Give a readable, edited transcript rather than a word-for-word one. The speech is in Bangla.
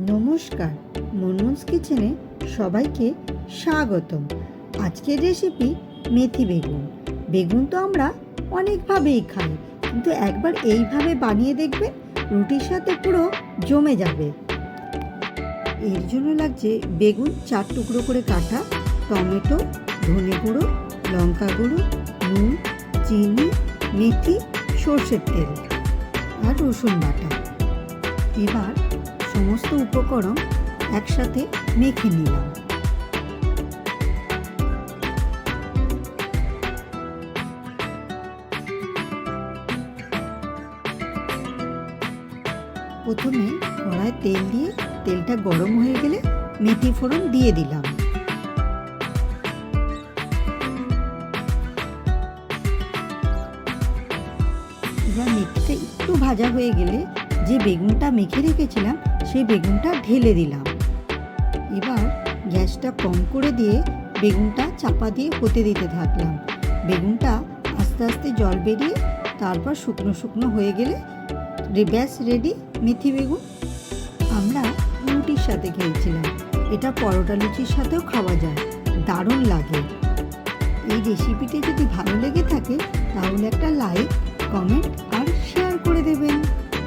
নমস্কার, মনমুনস কিচেনে সবাইকে স্বাগতম। আজকের রেসিপি মেথি বেগুন। বেগুন তো আমরা অনেকভাবেই খাই, কিন্তু একবার এইভাবে বানিয়ে দেখবেন, রুটির সাথে পুরো জমে যাবে। এর জন্য লাগছে বেগুন 4 টুকরো করে কাটা, টমেটো, ধনে গুঁড়ো, লঙ্কা গুঁড়ো, নুন, চিনি, মেথি, সর্ষের তেল আর রসুন বাটা। এবার সমস্ত উপকরণ একসাথে মেখে নিলাম। প্রথমে কড়ায় তেল দিয়ে তেলটা গরম হয়ে গেলে মেথি ফোড়ন দিয়ে দিলাম। এবার মেথিটা একটু ভাজা হয়ে গেলে যে বেগুনটা মেখে রেখেছিলাম সেই বেগুনটা ঢেলে দিলাম। এবার গ্যাসটা কম করে দিয়ে বেগুনটা চাপা দিয়ে হতে দিতে থাকলাম। বেগুনটা আস্তে আস্তে জল বেরিয়ে তারপর শুকনো শুকনো হয়ে গেলে ব্যাস রেডি মেথি বেগুন। আমরা রুটির সাথে খেয়েছিলাম, এটা পরোটা লুচির সাথেও খাওয়া যায়, দারুণ লাগে। এই রেসিপিটি যদি ভালো লেগে থাকে তাহলে একটা লাইক, কমেন্ট আর শেয়ার করে দেবেন।